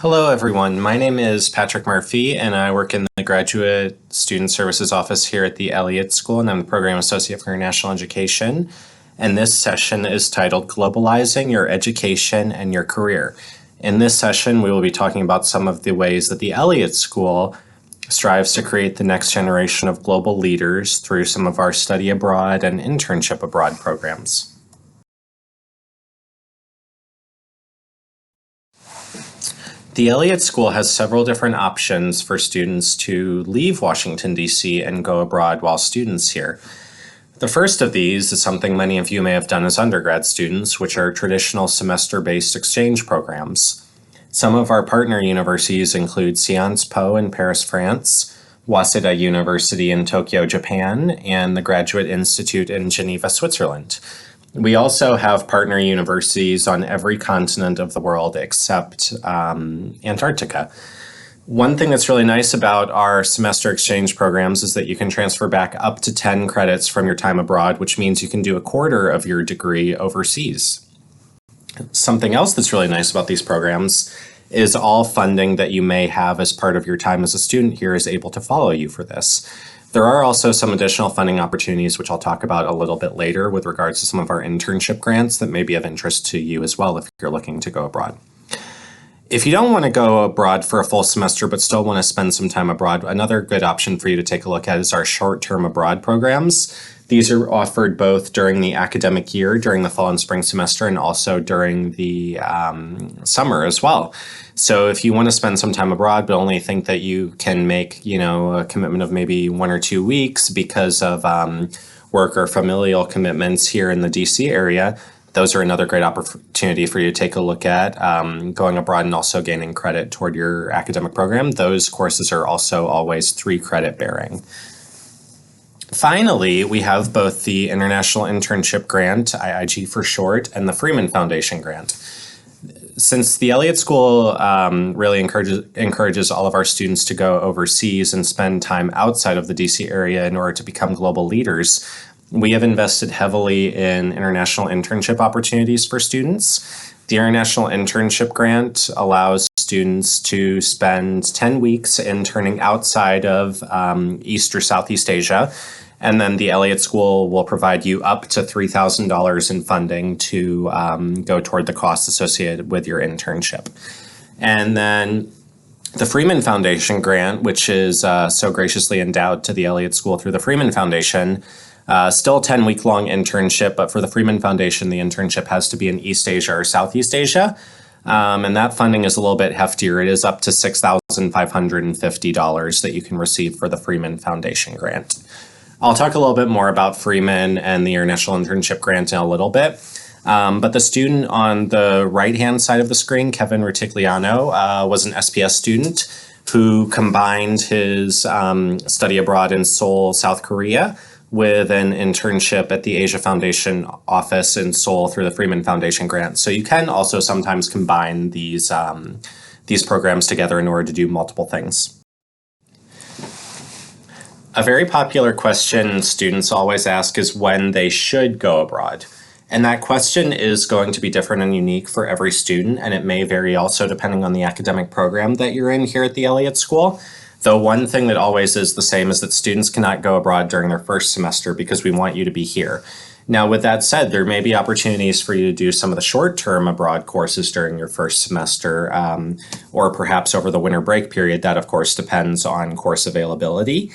Hello, everyone. My name is Patrick Murphy, and I work in the Graduate Student Services Office here at the Elliott School, and I'm the Program Associate for International Education. And this session is titled Globalizing Your Education and Your Career. In this session, we will be talking about some of the ways that the Elliott School strives to create the next generation of global leaders through some of our study abroad and internship abroad programs. The Elliott School has several different options for students to leave Washington, D.C. and go abroad while students here. The first of these is something many of you may have done as undergrad students, which are traditional semester-based exchange programs. Some of our partner universities include Sciences Po in Paris, France, Waseda University in Tokyo, Japan, and the Graduate Institute in Geneva, Switzerland. We also have partner universities on every continent of the world except Antarctica. One thing that's really nice about our semester exchange programs is that you can transfer back up to 10 credits from your time abroad, which means you can do a quarter of your degree overseas. Something else that's really nice about these programs is all funding that you may have as part of your time as a student here is able to follow you for this. There are also some additional funding opportunities, which I'll talk about a little bit later with regards to some of our internship grants that may be of interest to you as well if you're looking to go abroad. If you don't want to go abroad for a full semester but still want to spend some time abroad, another good option for you to take a look at is our short-term abroad programs. These are offered both during the academic year, during the fall and spring semester, and also during the summer as well. So if you want to spend some time abroad but only think that you can make, a commitment of maybe 1 or 2 weeks because of work or familial commitments here in the DC area, those are another great opportunity for you to take a look at going abroad and also gaining credit toward your academic program. Those courses are also always 3 credit bearing. Finally, we have both the International Internship Grant, IIG for short, and the Freeman Foundation Grant. Since the Elliott School really encourages all of our students to go overseas and spend time outside of the DC area in order to become global leaders, we have invested heavily in international internship opportunities for students. The International Internship Grant allows students to spend 10 weeks interning outside of East or Southeast Asia. And then the Elliott School will provide you up to $3,000 in funding to go toward the costs associated with your internship. And then the Freeman Foundation Grant, which is so graciously endowed to the Elliott School through the Freeman Foundation, still a 10-week-long internship, but for the Freeman Foundation, the internship has to be in East Asia or Southeast Asia. And that funding is a little bit heftier. It is up to $6,550 that you can receive for the Freeman Foundation Grant. I'll talk a little bit more about Freeman and the International Internship Grant in a little bit. But the student on the right-hand side of the screen, Kevin Retigliano, was an SPS student who combined his study abroad in Seoul, South Korea, with an internship at the Asia Foundation office in Seoul through the Freeman Foundation Grant. So you can also sometimes combine these programs together in order to do multiple things. A very popular question students always ask is when they should go abroad. And that question is going to be different and unique for every student, and it may vary also depending on the academic program that you're in here at the Elliott School. Though one thing that always is the same is that students cannot go abroad during their first semester because we want you to be here. Now, with that said, there may be opportunities for you to do some of the short-term abroad courses during your first semester, or perhaps over the winter break period. That, of course, depends on course availability.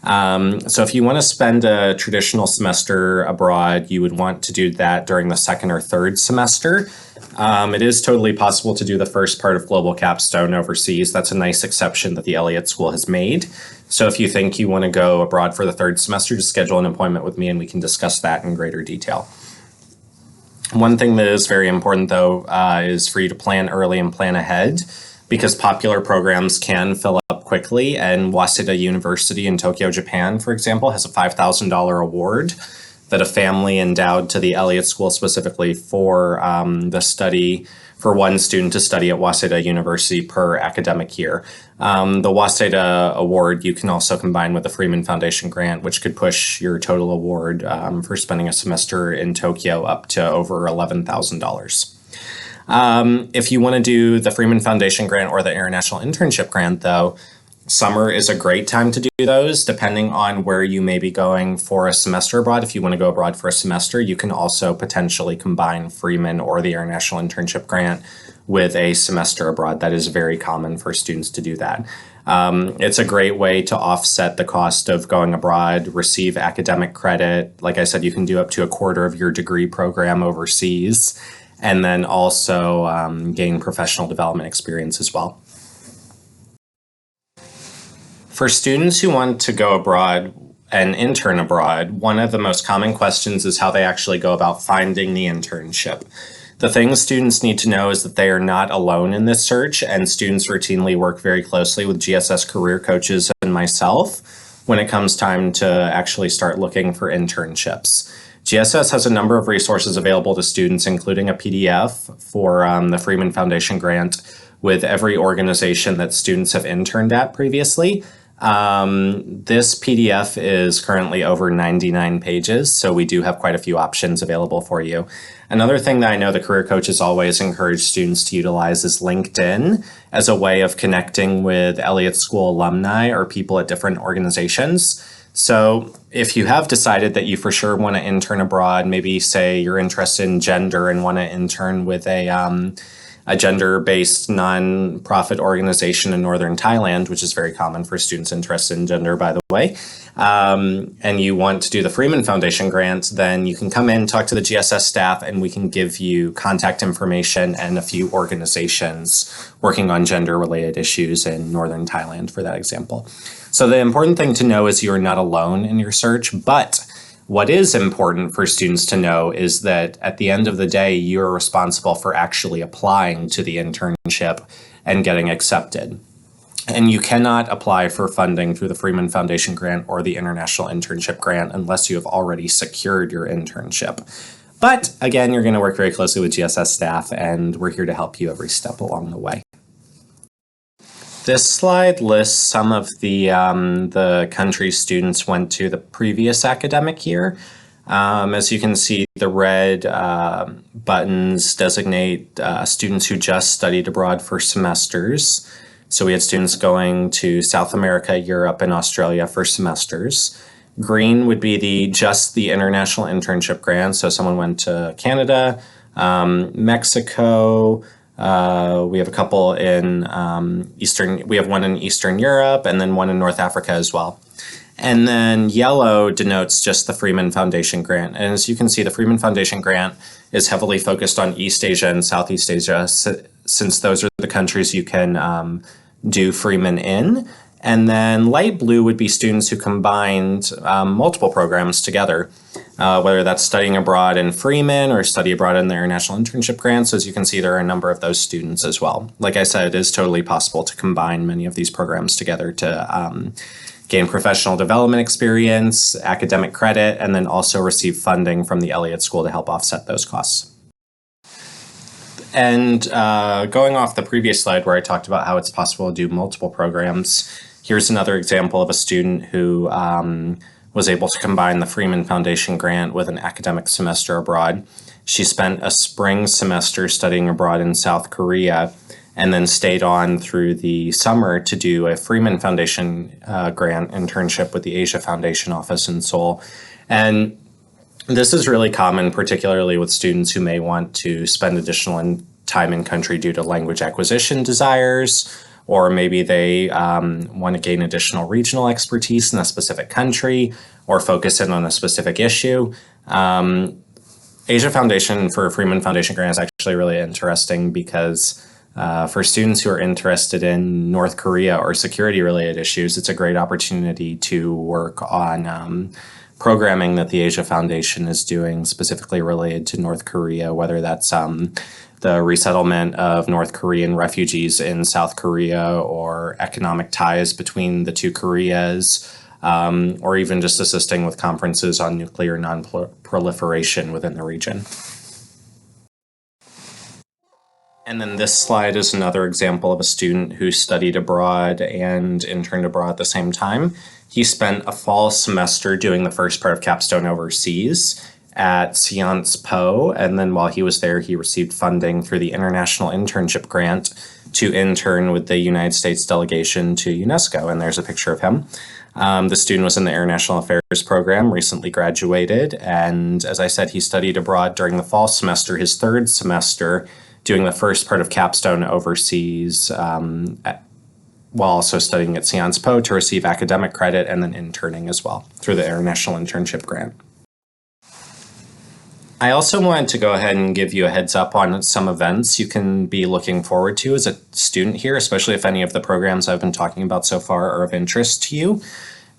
So if you want to spend a traditional semester abroad, you would want to do that during the second or third semester. It is totally possible to do the first part of Global Capstone overseas. That's a nice exception that the Elliott School has made. So if you think you want to go abroad for the third semester, just schedule an appointment with me and we can discuss that in greater detail. One thing that is very important, though, is for you to plan early and plan ahead, because popular programs can fill up quickly, and Waseda University in Tokyo, Japan, for example, has a $5,000 award that a family endowed to the Elliott School specifically for the study, for one student to study at Waseda University per academic year. The Waseda Award you can also combine with the Freeman Foundation Grant, which could push your total award for spending a semester in Tokyo up to over $11,000. If you want to do the Freeman Foundation grant or the International Internship grant, though, summer is a great time to do those, depending on where you may be going for a semester abroad. If you want to go abroad for a semester, you can also potentially combine Freeman or the International Internship grant with a semester abroad. That is very common for students to do that. It's a great way to offset the cost of going abroad, receive academic credit. Like I said, you can do up to a quarter of your degree program overseas, and then also gain professional development experience as well. For students who want to go abroad and intern abroad, one of the most common questions is how they actually go about finding the internship. The thing students need to know is that they are not alone in this search, and students routinely work very closely with GSS career coaches and myself when it comes time to actually start looking for internships. GSS has a number of resources available to students, including a PDF for the Freeman Foundation grant with every organization that students have interned at previously. This PDF is currently over 99 pages, so we do have quite a few options available for you. Another thing that I know the career coaches always encourage students to utilize is LinkedIn as a way of connecting with Elliott School alumni or people at different organizations. So if you have decided that you for sure want to intern abroad, maybe say you're interested in gender and want to intern with a gender-based non-profit organization in northern Thailand, which is very common for students interested in gender, by the way, and you want to do the Freeman Foundation grant, then you can come in, talk to the GSS staff, and we can give you contact information and a few organizations working on gender-related issues in northern Thailand, for that example. So the important thing to know is you're not alone in your search, but what is important for students to know is that at the end of the day, you're responsible for actually applying to the internship and getting accepted. And you cannot apply for funding through the Freeman Foundation grant or the International Internship grant unless you have already secured your internship. But again, you're going to work very closely with GSS staff, and we're here to help you every step along the way. This slide lists some of the countries students went to the previous academic year. As you can see, the red buttons designate students who just studied abroad for semesters. So we had students going to South America, Europe, and Australia for semesters. Green would be just the International Internship grant. So someone went to Canada, Mexico. We have a couple in we have one in Eastern Europe and then one in North Africa as well. And then yellow denotes just the Freeman Foundation grant. And as you can see, the Freeman Foundation grant is heavily focused on East Asia and Southeast Asia, since those are the countries you can do Freeman in. And then light blue would be students who combined multiple programs together, whether that's studying abroad in Freeman or study abroad in the International Internship grant. So as you can see, there are a number of those students as well. Like I said, it is totally possible to combine many of these programs together to gain professional development experience, academic credit, and then also receive funding from the Elliott School to help offset those costs. And going off the previous slide where I talked about how it's possible to do multiple programs, here's another example of a student who was able to combine the Freeman Foundation grant with an academic semester abroad. She spent a spring semester studying abroad in South Korea and then stayed on through the summer to do a Freeman Foundation grant internship with the Asia Foundation office in Seoul. And this is really common, particularly with students who may want to spend additional time in country due to language acquisition desires, or maybe they want to gain additional regional expertise in a specific country or focus in on a specific issue. Asia Foundation for Freeman Foundation grant is actually really interesting because for students who are interested in North Korea or security-related issues, it's a great opportunity to work on programming that the Asia Foundation is doing specifically related to North Korea, whether that's the resettlement of North Korean refugees in South Korea or economic ties between the two Koreas, or even just assisting with conferences on nuclear non-proliferation within the region. And then this slide is another example of a student who studied abroad and interned abroad at the same time. He spent a fall semester doing the first part of capstone overseas, at Sciences Po, and then while he was there, he received funding through the International Internship Grant to intern with the United States delegation to UNESCO, and there's a picture of him. The student was in the International Affairs program, recently graduated, and as I said, he studied abroad during the fall semester, his third semester, doing the first part of capstone overseas, while also studying at Sciences Po to receive academic credit and then interning as well through the International Internship Grant. I also wanted to go ahead and give you a heads up on some events you can be looking forward to as a student here, especially if any of the programs I've been talking about so far are of interest to you.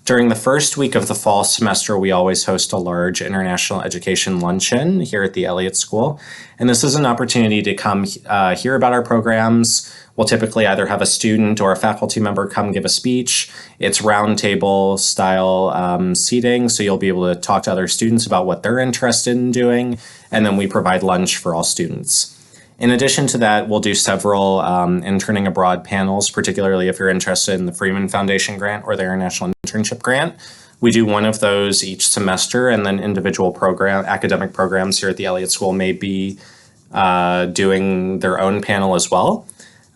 During the first week of the fall semester, we always host a large international education luncheon here at the Elliott School. And this is an opportunity to come hear about our programs. We'll typically either have a student or a faculty member come give a speech. It's roundtable style seating, so you'll be able to talk to other students about what they're interested in doing. And then we provide lunch for all students. In addition to that, we'll do several interning abroad panels, particularly if you're interested in the Freeman Foundation grant or the International Internship Grant. We do one of those each semester, and then individual academic programs here at the Elliott School may be doing their own panel as well.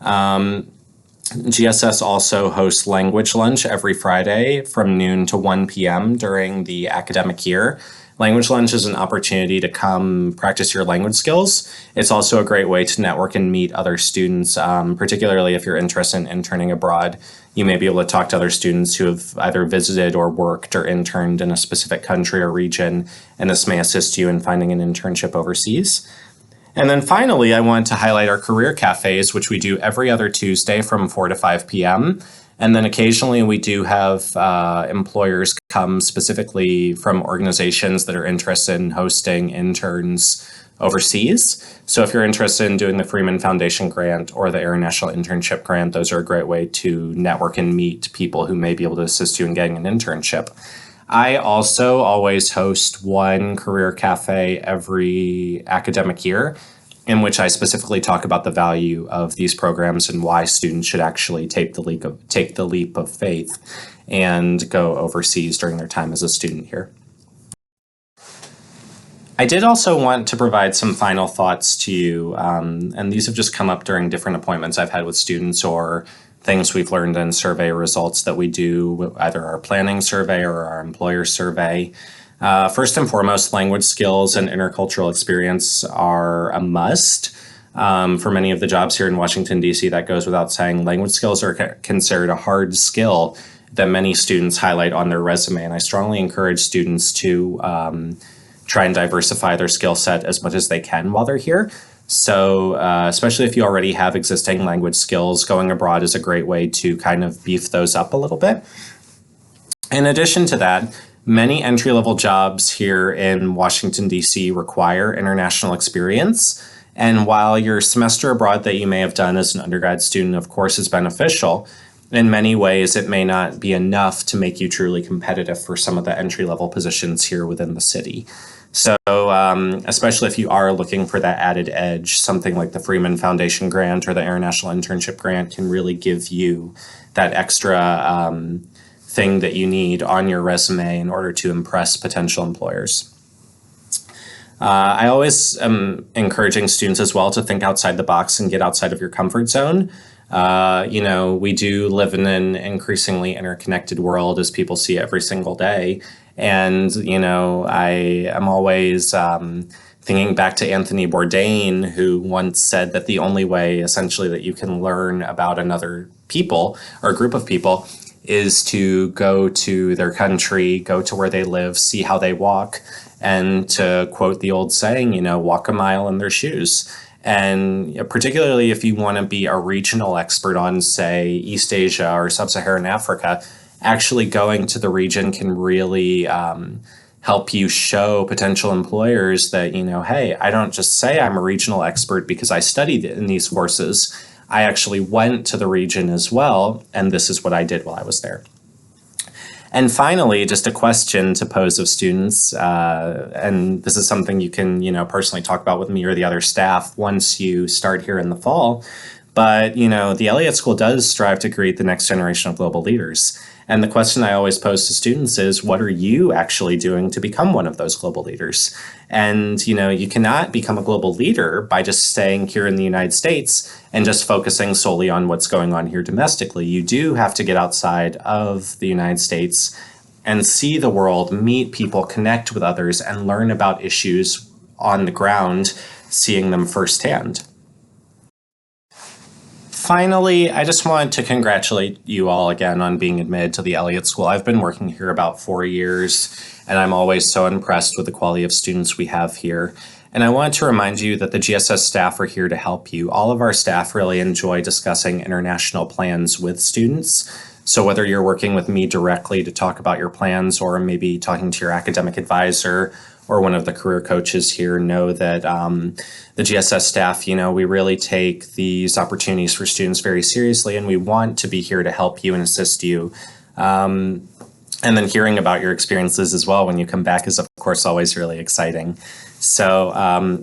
GSS also hosts Language Lunch every Friday from noon to 1 p.m. during the academic year. Language Lunch is an opportunity to come practice your language skills. It's also a great way to network and meet other students, particularly if you're interested in interning abroad. You may be able to talk to other students who have either visited or worked or interned in a specific country or region, and this may assist you in finding an internship overseas. And then finally, I wanted to highlight our career cafes, which we do every other Tuesday from 4 to 5 p.m. And then occasionally we do have employers come specifically from organizations that are interested in hosting interns overseas. So if you're interested in doing the Freeman Foundation grant or the International Internship Grant, those are a great way to network and meet people who may be able to assist you in getting an internship. I also always host one career cafe every academic year in which I specifically talk about the value of these programs and why students should actually take the leap of faith and go overseas during their time as a student here. I did also want to provide some final thoughts to you, and these have just come up during different appointments I've had with students or things we've learned in survey results that we do, either our planning survey or our employer survey. First and foremost, language skills and intercultural experience are a must. For many of the jobs here in Washington, D.C., that goes without saying. Language skills are considered a hard skill that many students highlight on their resume, and I strongly encourage students to try and diversify their skill set as much as they can while they're here. So especially if you already have existing language skills, going abroad is a great way to kind of beef those up a little bit. In addition to that, many entry-level jobs here in Washington, D.C. require international experience. And while your semester abroad that you may have done as an undergrad student, of course, is beneficial, in many ways it may not be enough to make you truly competitive for some of the entry-level positions here within the city. So especially if you are looking for that added edge, something like the Freeman Foundation grant or the International Internship Grant can really give you that extra thing that you need on your resume in order to impress potential employers. I always am encouraging students as well to think outside the box and get outside of your comfort zone. We do live in an increasingly interconnected world as people see every single day. And, I am always thinking back to Anthony Bourdain, who once said that the only way essentially that you can learn about another people or a group of people is to go to their country, go to where they live, see how they walk, and to quote the old saying, walk a mile in their shoes. And particularly if you want to be a regional expert on, say, East Asia or Sub-Saharan Africa, actually going to the region can really help you show potential employers that, hey, I don't just say I'm a regional expert because I studied in these courses. I actually went to the region as well, and this is what I did while I was there. And finally, just a question to pose of students, and this is something you can, personally talk about with me or the other staff once you start here in the fall. But, the Elliott School does strive to create the next generation of global leaders. And the question I always pose to students is, what are you actually doing to become one of those global leaders? And, you cannot become a global leader by just staying here in the United States and just focusing solely on what's going on here domestically. You do have to get outside of the United States and see the world, meet people, connect with others, and learn about issues on the ground, seeing them firsthand. Finally, I just want to congratulate you all again on being admitted to the Elliott School. I've been working here about 4 years, and I'm always so impressed with the quality of students we have here. And I want to remind you that the GSS staff are here to help you. All of our staff really enjoy discussing international plans with students. So whether you're working with me directly to talk about your plans, or maybe talking to your academic advisor or one of the career coaches here, know that the GSS staff, we really take these opportunities for students very seriously, and we want to be here to help you and assist you. And then hearing about your experiences as well when you come back is, of course, always really exciting. So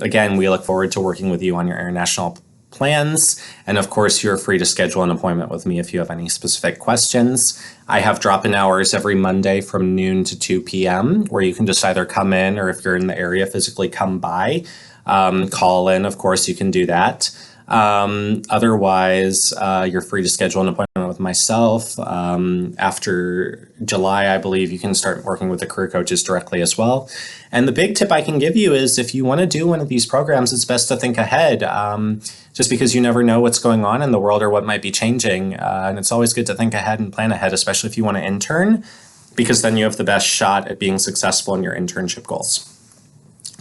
again, we look forward to working with you on your international plans. And of course, you're free to schedule an appointment with me if you have any specific questions. I have drop-in hours every Monday from noon to 2 p.m. where you can just either come in, or if you're in the area, physically come by. Call in, of course, you can do that. Otherwise, you're free to schedule an appointment with myself. After July, I believe you can start working with the career coaches directly as well. And the big tip I can give you is, if you want to do one of these programs, it's best to think ahead, just because you never know what's going on in the world or what might be changing. And it's always good to think ahead and plan ahead, especially if you want to intern, because then you have the best shot at being successful in your internship goals.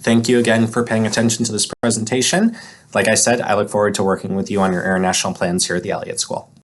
Thank you again for paying attention to this presentation. Like I said, I look forward to working with you on your international plans here at the Elliott School.